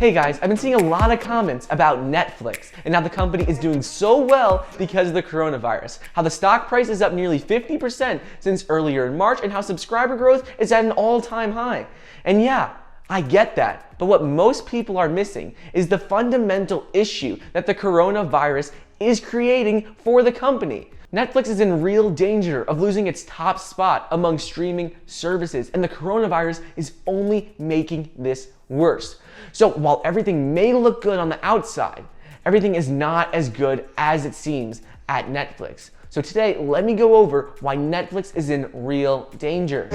Hey guys, I've been seeing a lot of comments about Netflix and how the company is doing so well because of the coronavirus. How the stock price is up nearly 50% since earlier in March and how subscriber growth is at an all-time high. And yeah, I get that, but what most people are missing is the fundamental issue that the coronavirus is creating for the company. Netflix is in real danger of losing its top spot among streaming services, and the coronavirus is only making this worse. So while everything may look good on the outside, everything is not as good as it seems at Netflix. So today, let me go over why Netflix is in real danger.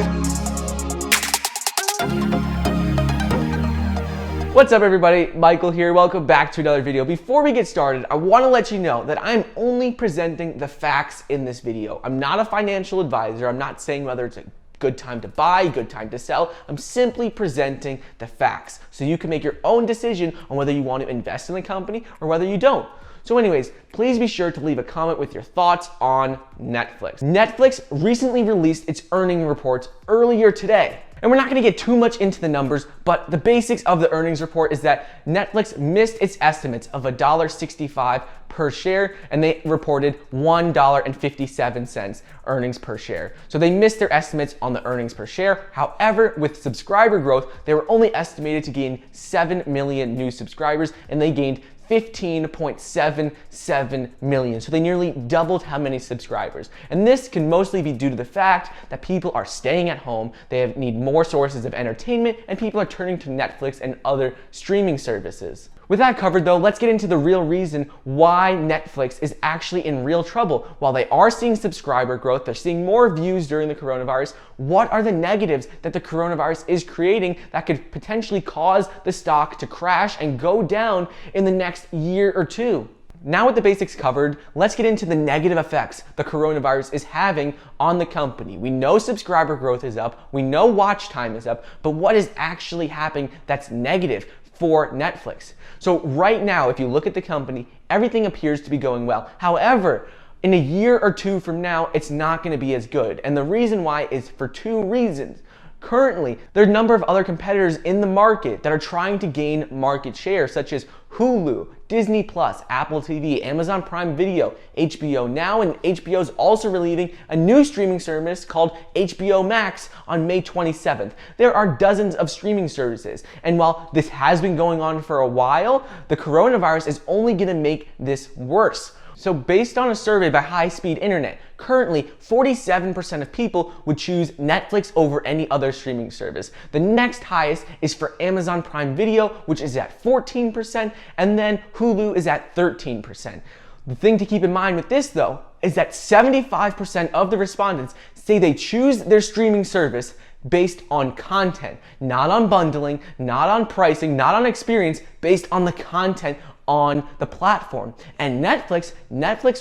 What's up everybody, Michael here, welcome back to another video. Before we get started, I want to let you know that I'm only presenting the facts in this video. I'm not a financial advisor, I'm not saying whether it's a good time to buy, good time to sell. I'm simply presenting the facts so you can make your own decision on whether you want to invest in the company or whether you don't. So anyways, please be sure to leave a comment with your thoughts on Netflix. Netflix recently released its earnings reports earlier today. And we're not gonna get too much into the numbers, but the basics of the earnings report is that Netflix missed its estimates of $1.65 per share, and they reported $1.57 earnings per share. So they missed their estimates on the earnings per share. However, with subscriber growth, they were only estimated to gain 7 million new subscribers, and they gained 15.77 million. So they nearly doubled how many subscribers. And this can mostly be due to the fact that people are staying at home, they need more sources of entertainment, and people are turning to Netflix and other streaming services. With that covered though, let's get into the real reason why Netflix is actually in real trouble. While they are seeing subscriber growth, they're seeing more views during the coronavirus, what are the negatives that the coronavirus is creating that could potentially cause the stock to crash and go down in the next year or two? Now with the basics covered, let's get into the negative effects the coronavirus is having on the company. We know subscriber growth is up, we know watch time is up, but what is actually happening that's negative for Netflix? So right now, if you look at the company, everything appears to be going well. However, in a year or two from now, it's not going to be as good. And the reason why is for two reasons. Currently, there are a number of other competitors in the market that are trying to gain market share, such as Hulu, Disney+, Apple TV, Amazon Prime Video, HBO Now, and HBO is also releasing a new streaming service called HBO Max on May 27th. There are dozens of streaming services, and while this has been going on for a while, the coronavirus is only going to make this worse. So based on a survey by highspeedinternet, currently 47% of people would choose Netflix over any other streaming service. The next highest is for Amazon Prime Video, which is at 14%, and then Hulu is at 13%. The thing to keep in mind with this though, is that 75% of the respondents say they choose their streaming service based on content, not on bundling, not on pricing, not on experience, based on the content on the platform. And Netflix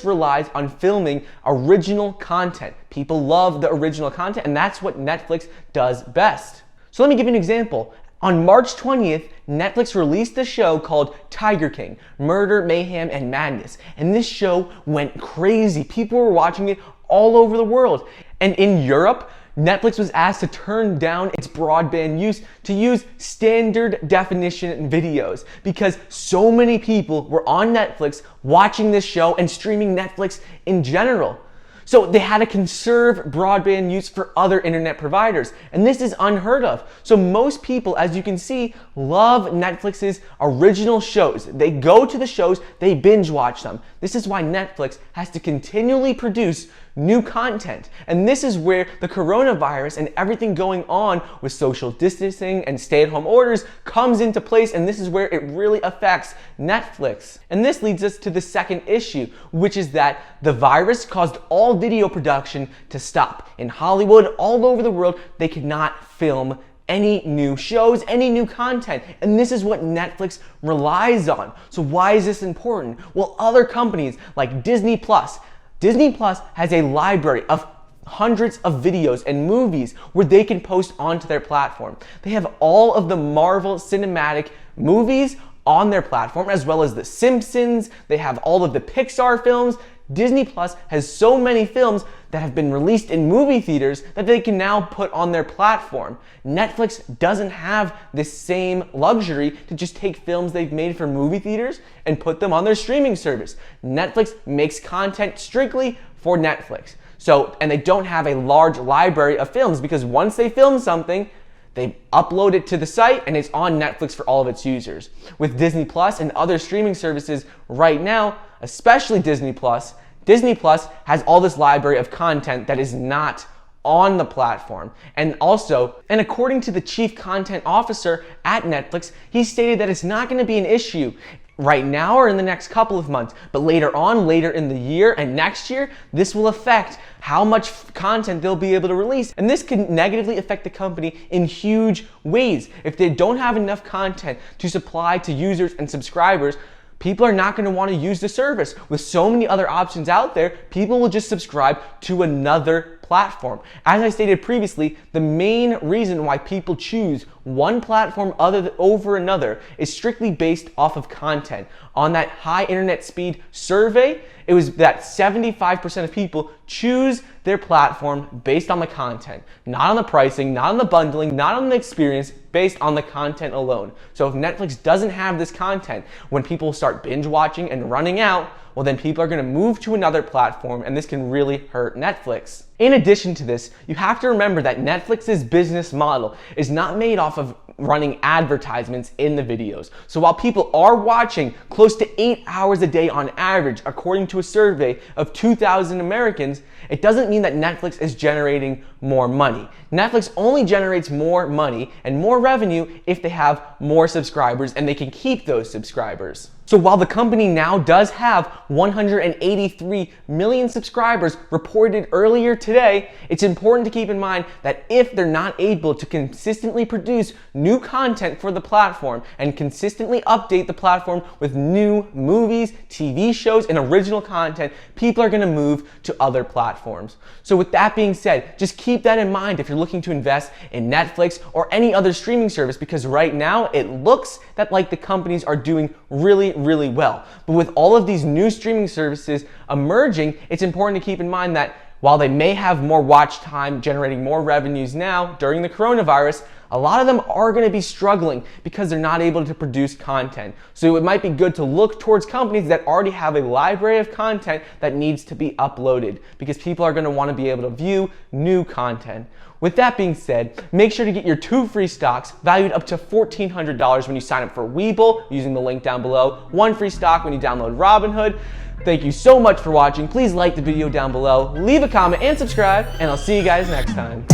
relies on filming original content. People love the original content, and that's what Netflix does best. So let me give you an example. On March 20th, Netflix released a show called Tiger King, Murder, Mayhem, and Madness. And this show went crazy. People were watching it all over the world. And in Europe, Netflix was asked to turn down its broadband use to use standard definition videos because so many people were on Netflix watching this show and streaming Netflix in general. So they had to conserve broadband use for other internet providers, and this is unheard of. So most people, as you can see, love Netflix's original shows. They go to the shows, they binge watch them. This is why Netflix has to continually produce new content. And this is where the coronavirus and everything going on with social distancing and stay-at-home orders comes into place, and this is where it really affects Netflix. And this leads us to the second issue, which is that the virus caused all video production to stop. In Hollywood, all over the world, they could not film any new shows, any new content. And this is what Netflix relies on. So why is this important? Well, other companies like Disney Plus has a library of hundreds of videos and movies where they can post onto their platform. They have all of the Marvel cinematic movies on their platform, as well as The Simpsons. They have all of the Pixar films. Disney Plus has so many films that have been released in movie theaters that they can now put on their platform. Netflix doesn't have this same luxury to just take films they've made for movie theaters and put them on their streaming service. Netflix makes content strictly for Netflix. And they don't have a large library of films, because once they film something, they upload it to the site and it's on Netflix for all of its users. With Disney Plus and other streaming services right now, especially Disney Plus has all this library of content that is not on the platform. And according to the chief content officer at Netflix, he stated that it's not going to be an issue right now or in the next couple of months, but later in the year and next year, this will affect how much content they'll be able to release. And this can negatively affect the company in huge ways. If they don't have enough content to supply to users and subscribers, people are not going to want to use the service. With so many other options out there, people will just subscribe to another platform. As I stated previously, the main reason why people choose one platform over another is strictly based off of content. On that high internet speed survey, it was that 75% of people choose their platform based on the content, not on the pricing, not on the bundling, not on the experience, based on the content alone. So if Netflix doesn't have this content, when people start binge watching and running out, well, then people are going to move to another platform, and this can really hurt Netflix. In addition to this, you have to remember that Netflix's business model is not made off of running advertisements in the videos. So while people are watching close to 8 hours a day on average, according to a survey of 2,000 Americans, it doesn't mean that Netflix is generating more money. Netflix only generates more money and more revenue if they have more subscribers and they can keep those subscribers. So while the company now does have 183 million subscribers reported earlier today, it's important to keep in mind that if they're not able to consistently produce new content for the platform and consistently update the platform with new movies, TV shows, and original content, people are going to move to other platforms. So with that being said, just keep that in mind if you're looking to invest in Netflix or any other streaming service, because right now it looks that like the companies are doing really well. But with all of these new streaming services emerging, it's important to keep in mind that while they may have more watch time, generating more revenues now during the coronavirus, a lot of them are going to be struggling because they're not able to produce content. So it might be good to look towards companies that already have a library of content that needs to be uploaded, because people are going to want to be able to view new content. With that being said, make sure to get your 2 free stocks valued up to $1,400 when you sign up for Webull using the link down below, 1 free stock when you download Robinhood. Thank you so much for watching. Please like the video down below, leave a comment and subscribe, and I'll see you guys next time.